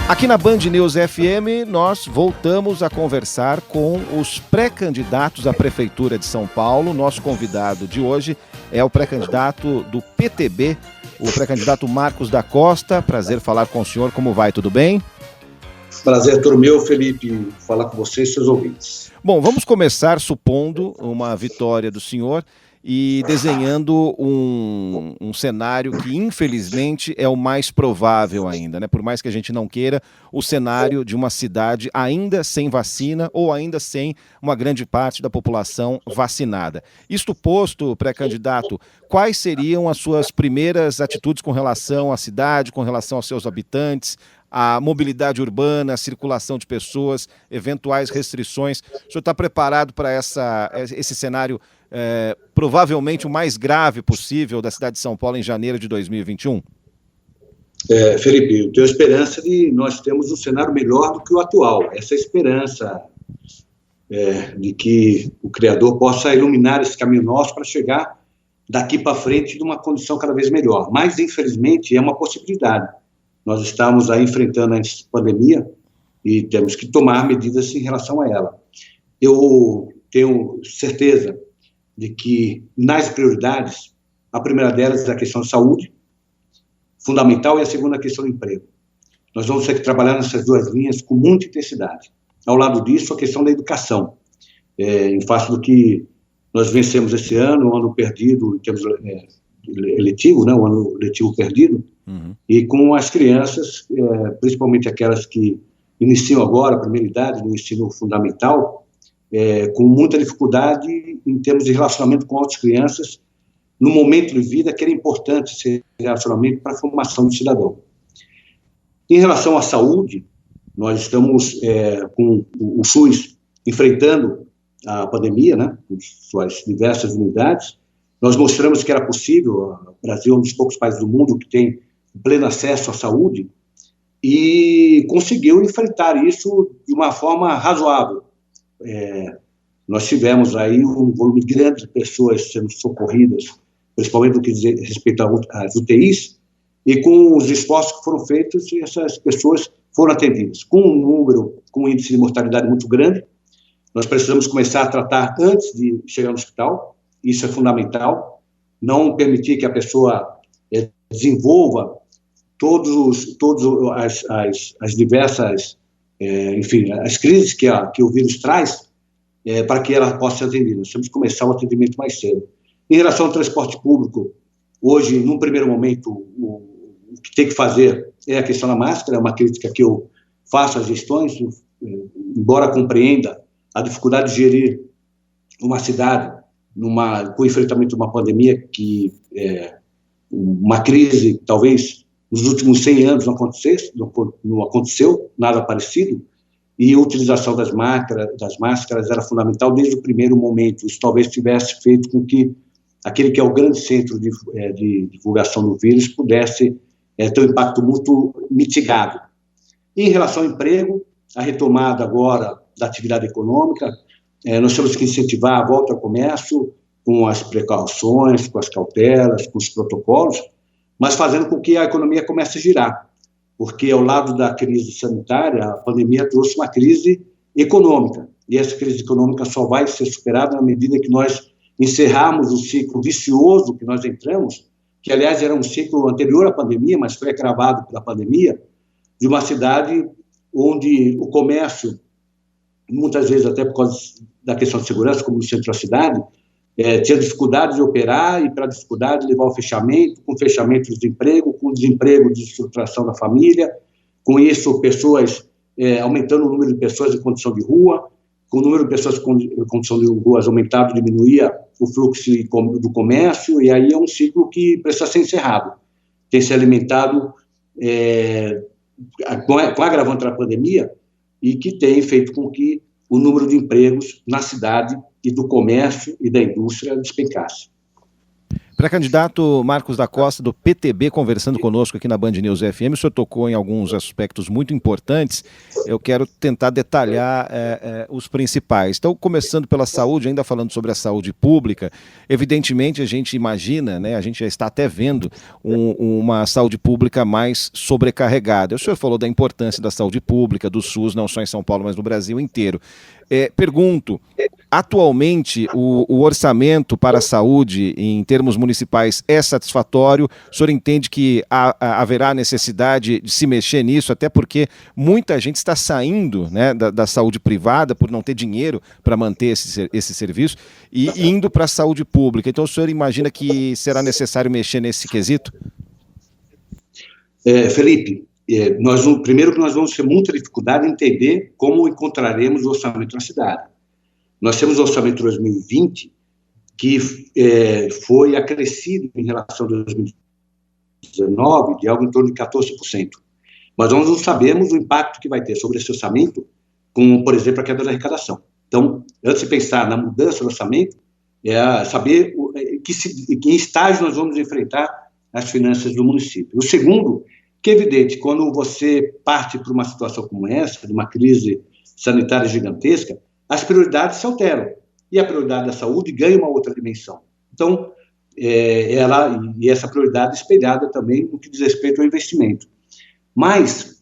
Aqui na Band News FM, nós voltamos a conversar com os pré-candidatos à Prefeitura de São Paulo. Nosso convidado de hoje é o pré-candidato do PTB, o pré-candidato Marcos da Costa. Prazer falar com o senhor. Como vai? Tudo bem? Prazer todo meu, Felipe, falar com você e seus ouvintes. Bom, vamos começar supondo uma vitória do senhor e desenhando um cenário que, infelizmente, é o mais provável ainda, né? Por mais que a gente não queira, o cenário de uma cidade ainda sem vacina ou ainda sem uma grande parte da população vacinada. Isto posto, pré-candidato, quais seriam as suas primeiras atitudes com relação à cidade, com relação aos seus habitantes, a mobilidade urbana, a circulação de pessoas, eventuais restrições? O senhor está preparado para esse cenário provavelmente o mais grave possível da cidade de São Paulo em janeiro de 2021? Felipe, eu tenho esperança de nós termos um cenário melhor do que o atual. Essa esperança de que o Criador possa iluminar esse caminho nosso para chegar daqui para frente numa condição cada vez melhor. Mas, infelizmente, é uma possibilidade. Nós estamos aí enfrentando a pandemia e temos que tomar medidas em relação a ela. Eu tenho certeza de que, nas prioridades, a primeira delas é a questão de saúde, fundamental, e a segunda a questão do emprego. Nós vamos ter que trabalhar nessas duas linhas com muita intensidade. Ao lado disso, a questão da educação. Em face do que nós vencemos esse ano, um ano perdido em termos eletivo, né, um ano letivo perdido, e com as crianças, principalmente aquelas que iniciam agora a primeira idade no ensino fundamental, com muita dificuldade em termos de relacionamento com outras crianças, no momento de vida que era importante esse relacionamento para a formação do cidadão. Em relação à saúde, nós estamos com o SUS enfrentando a pandemia, né, com suas diversas unidades. Nós mostramos que era possível. O Brasil é um dos poucos países do mundo que tem pleno acesso à saúde e conseguiu enfrentar isso de uma forma razoável. Nós tivemos aí um volume grande de pessoas sendo socorridas, principalmente no que diz respeito às UTIs, e com os esforços que foram feitos, essas pessoas foram atendidas. Com um índice de mortalidade muito grande, nós precisamos começar a tratar antes de chegar no hospital. Isso é fundamental. Não permitir que a pessoa desenvolva as diversas, enfim, as crises que o vírus traz, para que ela possa ser atendida. Nós temos que começar o atendimento mais cedo. Em relação ao transporte público, hoje, num primeiro momento, o que tem que fazer é a questão da máscara. É uma crítica que eu faço às gestões, embora compreenda a dificuldade de gerir uma cidade com o enfrentamento de uma pandemia que uma crise, talvez, nos últimos 100 anos não aconteceu nada parecido, e a utilização das máscaras era fundamental desde o primeiro momento. Isso talvez tivesse feito com que aquele que é o grande centro de divulgação do vírus pudesse ter um impacto muito mitigado. E em relação ao emprego, a retomada agora da atividade econômica, nós temos que incentivar a volta ao comércio com as precauções, com as cautelas, com os protocolos, mas fazendo com que a economia comece a girar, porque ao lado da crise sanitária, a pandemia trouxe uma crise econômica, e essa crise econômica só vai ser superada na medida que nós encerrarmos o ciclo vicioso que nós entramos, que aliás era um ciclo anterior à pandemia, mas foi agravado pela pandemia, de uma cidade onde o comércio, muitas vezes até por causa da questão de segurança, como no centro da cidade, tinha dificuldade de operar, e para dificuldade de levar ao fechamento, com fechamento de desemprego, com desemprego de estruturação da família, com isso pessoas, aumentando o número de pessoas em condição de rua, com o número de pessoas em condição de ruas aumentado, diminuía o fluxo do comércio, e aí é um ciclo que precisa ser encerrado. Tem se alimentado com a agravante da pandemia, e que tem feito com que o número de empregos na cidade e do comércio e da indústria despencasse. Pré-candidato Marcos da Costa, do PTB, conversando conosco aqui na Band News FM. O senhor tocou em alguns aspectos muito importantes. Eu quero tentar detalhar os principais. Então, começando pela saúde, ainda falando sobre a saúde pública, evidentemente a gente imagina, né, a gente já está até vendo uma saúde pública mais sobrecarregada. O senhor falou da importância da saúde pública, do SUS, não só em São Paulo, mas no Brasil inteiro. Pergunto, atualmente o orçamento para a saúde em termos municipais é satisfatório? O senhor entende que haverá necessidade de se mexer nisso, até porque muita gente está saindo, né, da saúde privada por não ter dinheiro para manter esse serviço e indo para a saúde pública. Então o senhor imagina que será necessário mexer nesse quesito? Felipe, primeiro que nós vamos ter muita dificuldade em entender como encontraremos o orçamento na cidade. Nós temos o orçamento de 2020, que foi acrescido em relação a 2019 de algo em torno de 14%. Mas nós não sabemos o impacto que vai ter sobre esse orçamento com, por exemplo, a queda da arrecadação. Então, antes de pensar na mudança do orçamento, saber que estágio nós vamos enfrentar as finanças do município. O segundo, que é evidente, quando você parte para uma situação como essa, de uma crise sanitária gigantesca, as prioridades se alteram, e a prioridade da saúde ganha uma outra dimensão. Então, essa prioridade é espelhada também no que diz respeito ao investimento. Mas,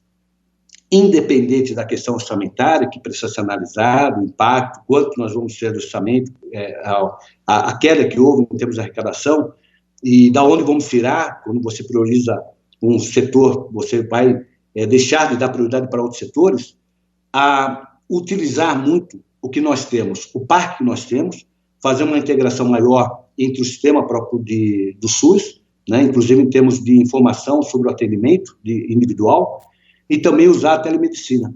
independente da questão orçamentária, que precisa ser analisado, o impacto, quanto nós vamos ter do orçamento, a queda que houve em termos de arrecadação, e da onde vamos tirar, quando você prioriza um setor, você vai deixar de dar prioridade para outros setores, a utilizar muito o que nós temos, o parque que nós temos, fazer uma integração maior entre o sistema próprio do SUS, né, inclusive em termos de informação sobre o atendimento individual, e também usar a telemedicina.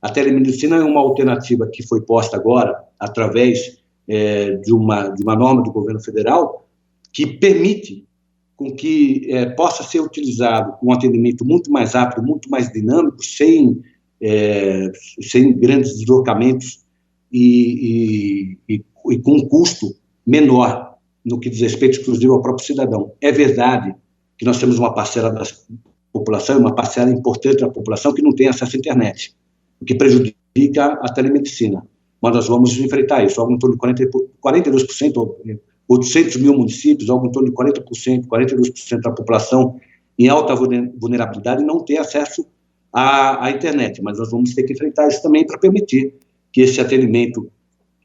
A telemedicina é uma alternativa que foi posta agora através de uma norma do governo federal que permite com que possa ser utilizado um atendimento muito mais rápido, muito mais dinâmico, sem grandes deslocamentos e com um custo menor no que diz respeito exclusivo ao próprio cidadão. É verdade que nós temos uma parcela da população, uma parcela importante da população que não tem acesso à internet, o que prejudica a telemedicina. Mas nós vamos enfrentar isso, algo em torno de 42%, 800 mil municípios, algo em torno de 40%, 42% da população em alta vulnerabilidade não tem acesso à internet, mas nós vamos ter que enfrentar isso também para permitir que esse atendimento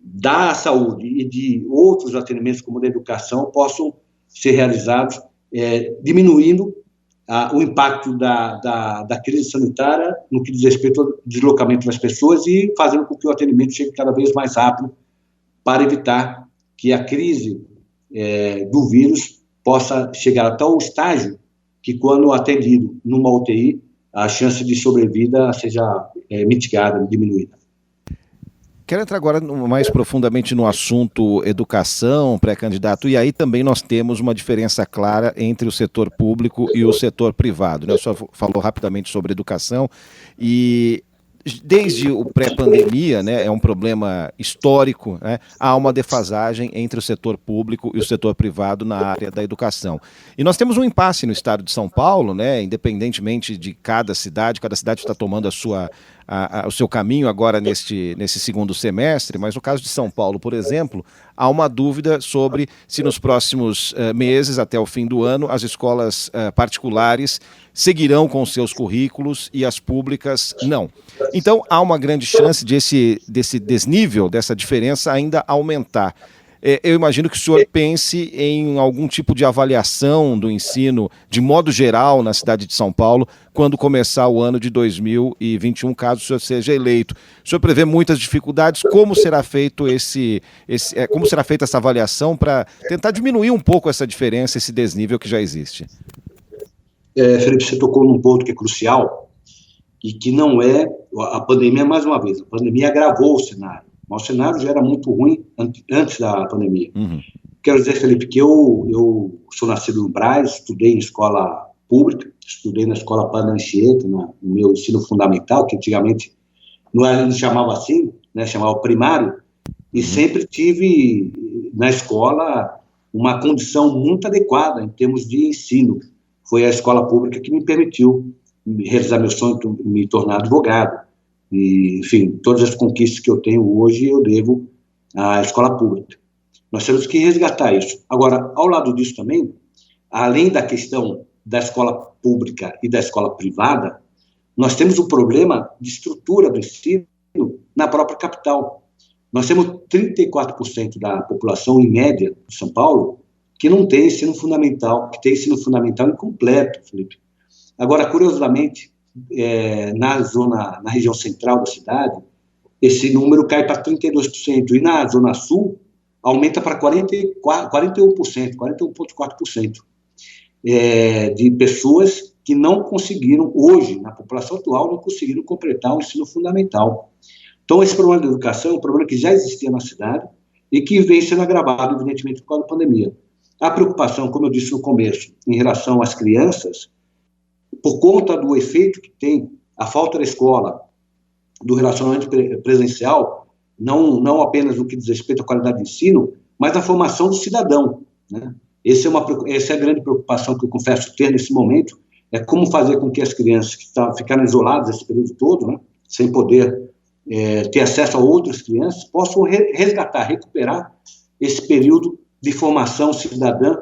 da saúde e de outros atendimentos como da educação possam ser realizados, diminuindo o impacto da crise sanitária no que diz respeito ao deslocamento das pessoas e fazendo com que o atendimento chegue cada vez mais rápido para evitar que a crise do vírus possa chegar até o estágio que, quando atendido numa UTI, a chance de sobrevida seja mitigada, diminuída. Quero entrar agora mais profundamente no assunto educação, pré-candidato, e aí também nós temos uma diferença clara entre o setor público e o setor privado, né? O senhor falou rapidamente sobre educação e desde o pré-pandemia, né, é um problema histórico, né, há uma defasagem entre o setor público e o setor privado na área da educação. E nós temos um impasse no estado de São Paulo, né, independentemente de cada cidade está tomando o seu caminho agora nesse segundo semestre, mas no caso de São Paulo, por exemplo, há uma dúvida sobre se nos próximos meses, até o fim do ano, as escolas particulares seguirão com seus currículos e as públicas não. Então, há uma grande chance desse desnível, dessa diferença ainda aumentar. Eu imagino que o senhor pense em algum tipo de avaliação do ensino, de modo geral, na cidade de São Paulo, quando começar o ano de 2021, caso o senhor seja eleito. O senhor prevê muitas dificuldades. Como será feita essa avaliação para tentar diminuir um pouco essa diferença, esse desnível que já existe? Felipe, você tocou num ponto que é crucial e que não é a pandemia, mais uma vez. A pandemia agravou o cenário. Mas o cenário já era muito ruim antes da pandemia. Uhum. Quero dizer, Felipe, que eu sou nascido no Brás, estudei em escola pública, estudei na escola Padre Anchieta, no meu ensino fundamental, que antigamente não chamava assim, né, chamava primário, e sempre tive na escola uma condição muito adequada em termos de ensino. Foi a escola pública que me permitiu realizar meu sonho, me tornar advogado. E, enfim, todas as conquistas que eu tenho hoje eu devo à escola pública. Nós temos que resgatar isso. Agora, ao lado disso também, além da questão da escola pública e da escola privada, nós temos o problema de estrutura do ensino na própria capital. Nós temos 34% da população, em média, de São Paulo, que não tem ensino fundamental, que tem ensino fundamental incompleto, Felipe. Agora, curiosamente, na região central da cidade, esse número cai para 32%, e na zona sul aumenta para 41%, 41,4%, de pessoas que não conseguiram, hoje, na população atual, não conseguiram completar o ensino fundamental. Então, esse problema da educação é um problema que já existia na cidade e que vem sendo agravado, evidentemente, por causa da pandemia. A preocupação, como eu disse no começo, em relação às crianças, por conta do efeito que tem a falta da escola, do relacionamento presencial, não apenas no que diz respeito à qualidade de ensino, mas da formação do cidadão, né? Essa é a grande preocupação que eu confesso ter nesse momento, é como fazer com que as crianças que ficaram isoladas esse período todo, né, sem poder ter acesso a outras crianças, possam resgatar, recuperar esse período de formação cidadã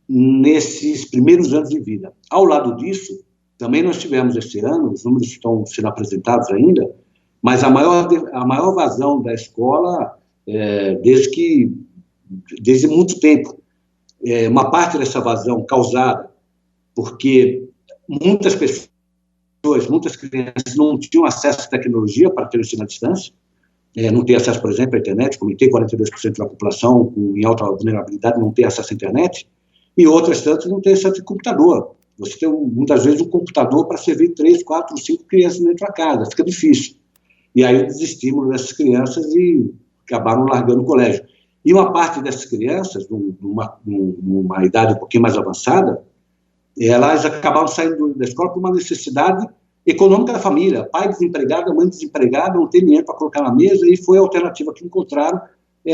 nesses primeiros anos de vida. Ao lado disso, também nós tivemos esse ano, os números estão sendo apresentados ainda, mas a maior vazão da escola desde muito tempo. Uma parte dessa vazão causada porque muitas pessoas, muitas crianças não tinham acesso à tecnologia para ter o ensino à distância, não tem acesso, por exemplo, à internet, comentei, 42% da população em alta vulnerabilidade não tem acesso à internet, e outras tantas não tem acesso a computador. Você tem, muitas vezes, um computador para servir 3, 4, 5 crianças dentro da casa, fica difícil. E aí o desestímulo dessas crianças e acabaram largando o colégio. E uma parte dessas crianças, numa idade um pouquinho mais avançada, elas acabaram saindo da escola por uma necessidade econômica da família. Pai desempregado, mãe desempregada, não tem dinheiro para colocar na mesa, e foi a alternativa que encontraram,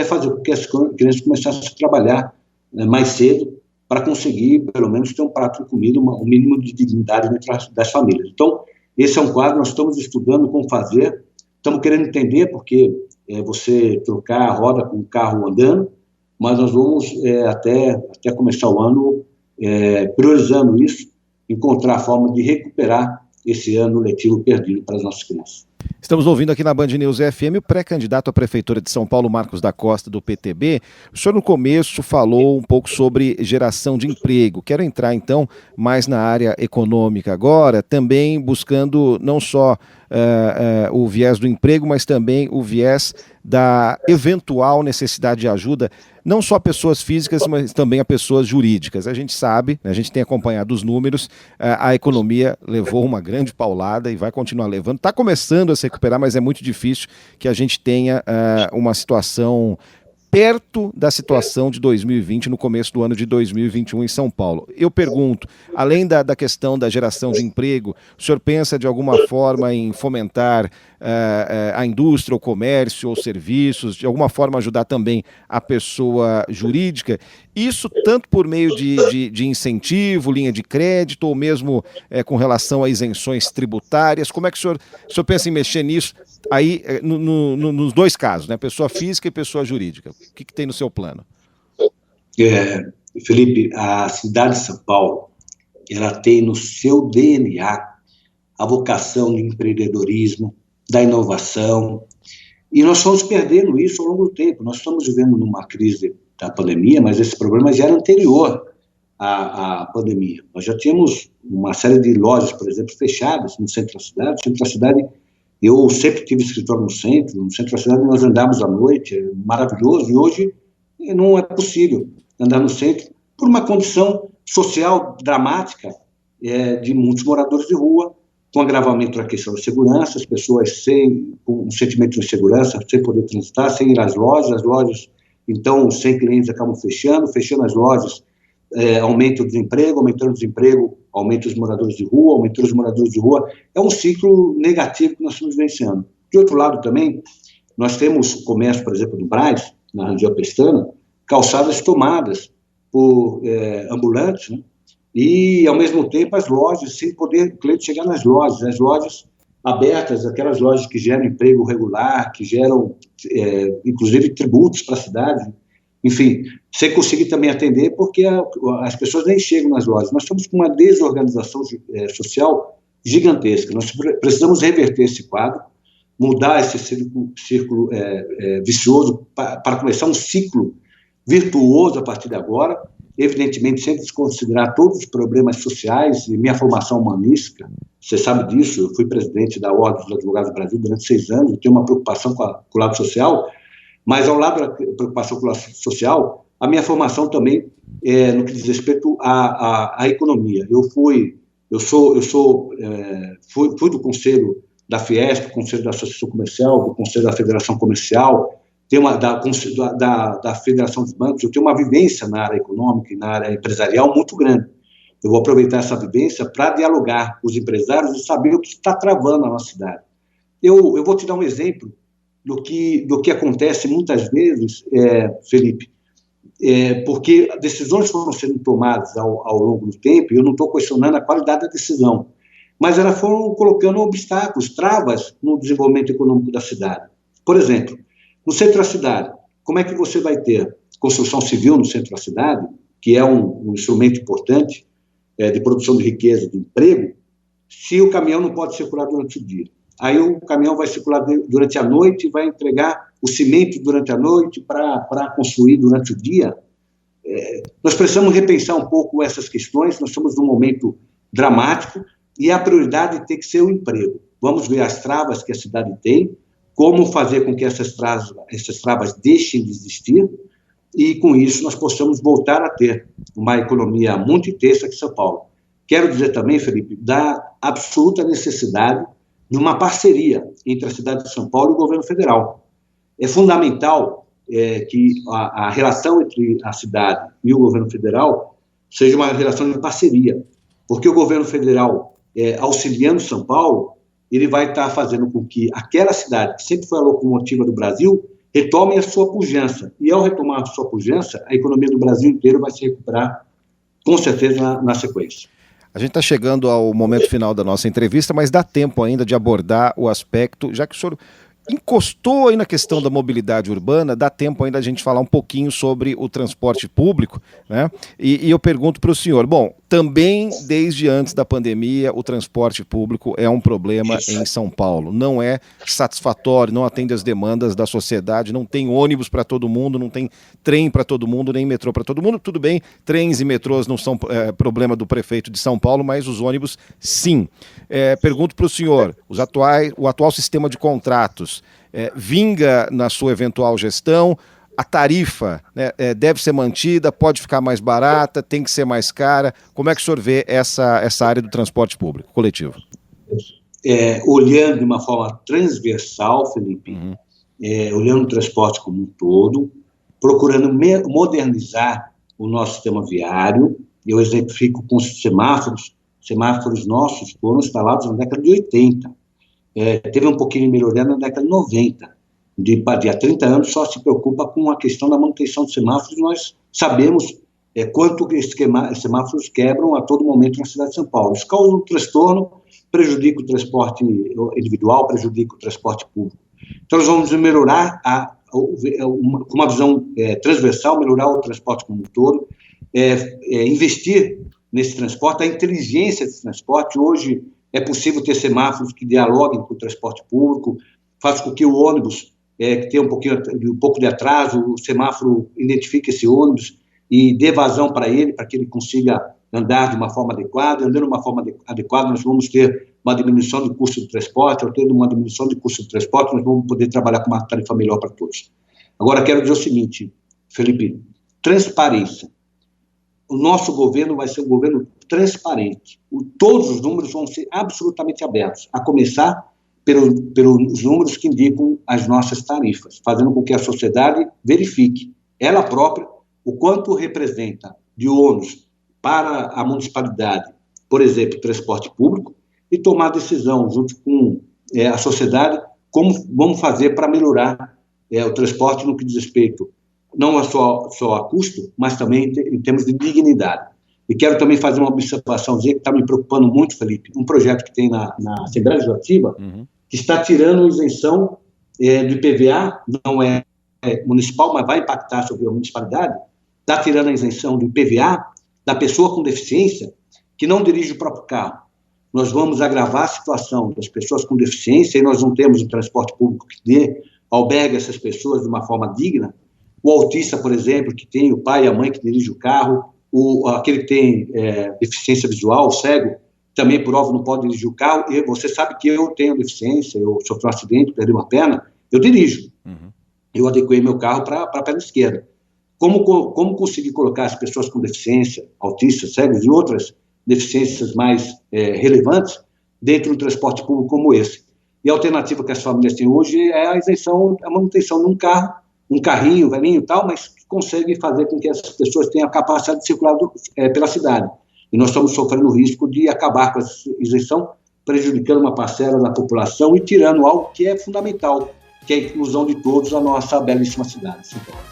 fazer com que as crianças começassem a trabalhar mais cedo para conseguir, pelo menos, ter um prato de comida, um mínimo de dignidade dentro das famílias. Então, esse é um quadro, nós estamos estudando como fazer, estamos querendo entender, porque você trocar a roda com o carro andando, mas nós vamos, até começar o ano, priorizando isso, encontrar a forma de recuperar esse ano letivo perdido para as nossas crianças. Estamos ouvindo aqui na Band News FM o pré-candidato à Prefeitura de São Paulo, Marcos da Costa, do PTB. O senhor no começo falou um pouco sobre geração de emprego. Quero entrar então mais na área econômica agora, também buscando não só o viés do emprego, mas também o viés da eventual necessidade de ajuda, não só a pessoas físicas, mas também a pessoas jurídicas. A gente sabe, a gente tem acompanhado os números, a economia levou uma grande paulada e vai continuar levando. Está começando a se recuperar, mas é muito difícil que a gente tenha uma situação perto da situação de 2020, no começo do ano de 2021 em São Paulo. Eu pergunto, além da questão da geração de emprego, o senhor pensa de alguma forma em fomentar a indústria, o comércio ou serviços, de alguma forma ajudar também a pessoa jurídica? Isso tanto por meio de incentivo, linha de crédito, ou mesmo com relação a isenções tributárias? Como é que o senhor pensa em mexer nisso aí nos dois casos, né? Pessoa física e pessoa jurídica? O que tem no seu plano? Felipe, a cidade de São Paulo, ela tem no seu DNA a vocação de empreendedorismo, da inovação, e nós fomos perdendo isso ao longo do tempo. Nós estamos vivendo numa crise da pandemia, mas esse problema já era anterior à pandemia. Nós já tínhamos uma série de lojas, por exemplo, fechadas no centro da cidade. No centro da cidade, eu sempre tive escritório no centro da cidade nós andávamos à noite, é maravilhoso, e hoje não é possível andar no centro por uma condição social dramática de muitos moradores de rua, com agravamento da questão da segurança, as pessoas com um sentimento de insegurança, sem poder transitar, sem ir às lojas, então, sem clientes acabam fechando as lojas, aumenta o desemprego, aumentando o desemprego, aumenta os moradores de rua, aumentando os moradores de rua, é um ciclo negativo que nós estamos vivenciando. De outro lado também, nós temos o comércio, por exemplo, do Brás, na região pestana, calçadas tomadas por ambulantes, né? E, ao mesmo tempo, as lojas, sem poder o cliente chegar nas lojas, as lojas abertas, aquelas lojas que geram emprego regular, que geram, inclusive, tributos para a cidade, enfim, sem conseguir também atender, porque as pessoas nem chegam nas lojas. Nós estamos com uma desorganização social gigantesca. Nós precisamos reverter esse quadro, mudar esse círculo vicioso para começar um ciclo virtuoso a partir de agora, evidentemente sem desconsiderar todos os problemas sociais e minha formação humanística. Você sabe disso, eu fui presidente da Ordem dos Advogados do Brasil durante 6 anos, eu tenho uma preocupação com o lado social, mas ao lado da preocupação com o lado social, a minha formação também no que diz respeito à economia. Fui do Conselho da Fiesp, do Conselho da Associação Comercial, do Conselho da Federação Comercial, da Federação dos Bancos. Eu tenho uma vivência na área econômica e na área empresarial muito grande. Eu vou aproveitar essa vivência para dialogar com os empresários e saber o que está travando a nossa cidade. Eu vou te dar um exemplo do que acontece muitas vezes, Felipe, porque decisões foram sendo tomadas ao longo do tempo, e eu não estou questionando a qualidade da decisão, mas elas foram colocando obstáculos, travas no desenvolvimento econômico da cidade. Por exemplo, no centro da cidade, como é que você vai ter construção civil no centro da cidade, que é um instrumento importante de produção de riqueza, de emprego, se o caminhão não pode circular durante o dia? Aí o caminhão vai circular durante a noite e vai entregar o cimento durante a noite para construir durante o dia. Nós precisamos repensar um pouco essas questões, nós estamos num momento dramático e a prioridade tem que ser o emprego. Vamos ver as travas que a cidade tem, como fazer com que essas travas deixem de existir e, com isso, nós possamos voltar a ter uma economia muito intensa aqui em São Paulo. Quero dizer também, Felipe, da absoluta necessidade de uma parceria entre a cidade de São Paulo e o governo federal. É fundamental que a relação entre a cidade e o governo federal seja uma relação de parceria, porque o governo federal, auxiliando São Paulo, ele vai estar fazendo com que aquela cidade, que sempre foi a locomotiva do Brasil, retome a sua pujança. E, ao retomar a sua pujança, a economia do Brasil inteiro vai se recuperar, com certeza, na sequência. A gente está chegando ao momento final da nossa entrevista, mas dá tempo ainda de abordar o aspecto, já que o senhor encostou aí na questão da mobilidade urbana, dá tempo ainda a gente falar um pouquinho sobre o transporte público, né? E eu pergunto para o senhor, bom, também desde antes da pandemia o transporte público é um problema em São Paulo, não é satisfatório, não atende às demandas da sociedade, não tem ônibus para todo mundo, não tem trem para todo mundo, nem metrô para todo mundo, tudo bem, trens e metrôs não são problema do prefeito de São Paulo, mas os ônibus sim. Pergunto para o senhor, o atual sistema de contratos vinga na sua eventual gestão? A tarifa, né, deve ser mantida, pode ficar mais barata, tem que ser mais cara? Como é que o senhor vê essa área do transporte público coletivo? Olhando de uma forma transversal, Felipe, olhando o transporte como um todo, procurando modernizar o nosso sistema viário. Eu exemplifico com os semáforos nossos foram instalados na década de 80. Teve um pouquinho de melhoria na década de 90. Há 30 anos só se preocupa com a questão da manutenção dos semáforos. Nós sabemos quanto que esses semáforos quebram a todo momento na cidade de São Paulo. Isso causa um transtorno, prejudica o transporte individual, prejudica o transporte público. Então, nós vamos melhorar, com uma visão transversal, melhorar o transporte como um todo, investir nesse transporte, a inteligência desse transporte. Hoje é possível ter semáforos que dialoguem com o transporte público, faz com que o ônibus que tenha um pouco de atraso, o semáforo identifique esse ônibus e dê vazão para que ele consiga andar de uma forma adequada. Andando de uma forma adequada, nós vamos ter uma diminuição de custo de transporte. Ao ter uma diminuição de custo de transporte, nós vamos poder trabalhar com uma tarifa melhor para todos. Agora, quero dizer o seguinte, Felipe, transparência. O nosso governo vai ser um governo transparente. Todos os números vão ser absolutamente abertos, a começar pelos números que indicam as nossas tarifas, fazendo com que a sociedade verifique, ela própria, o quanto representa de ônus para a municipalidade, por exemplo, transporte público, e tomar decisão junto com a sociedade, como vamos fazer para melhorar o transporte no que diz respeito não só a custo, mas também em termos de dignidade. E quero também fazer uma observaçãozinha que está me preocupando muito, Felipe, um projeto que tem na Assembleia Legislativa, que está tirando a isenção do IPVA, não é municipal, mas vai impactar sobre a municipalidade, está tirando a isenção do IPVA da pessoa com deficiência que não dirige o próprio carro. Nós vamos agravar a situação das pessoas com deficiência e nós não temos um transporte público que albergue essas pessoas de uma forma digna. O autista, por exemplo, que tem o pai e a mãe que dirige o carro, aquele que tem deficiência visual, cego, também por óbvio não pode dirigir o carro. E você sabe que eu tenho deficiência, eu sofri um acidente, perdi uma perna, eu dirijo. Eu adequei meu carro para a perna esquerda. Como conseguir colocar as pessoas com deficiência, autistas, cegos e outras deficiências mais relevantes dentro do transporte público como esse? E a alternativa que as famílias têm hoje é a isenção, a manutenção de um carro, um carrinho, velhinho e tal, mas que consegue fazer com que essas pessoas tenham a capacidade de circular pela cidade. E nós estamos sofrendo o risco de acabar com essa isenção, prejudicando uma parcela da população e tirando algo que é fundamental, que é a inclusão de todos na nossa belíssima cidade, São Paulo.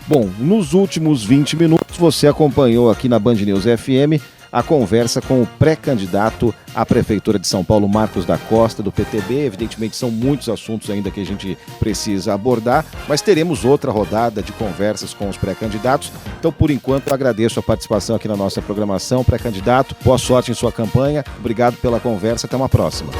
Bom, nos últimos 20 minutos você acompanhou aqui na Band News FM a conversa com o pré-candidato à Prefeitura de São Paulo, Marcos da Costa, do PTB. Evidentemente são muitos assuntos ainda que a gente precisa abordar, mas teremos outra rodada de conversas com os pré-candidatos. Então, por enquanto, agradeço a participação aqui na nossa programação, pré-candidato. Boa sorte em sua campanha. Obrigado pela conversa. Até uma próxima.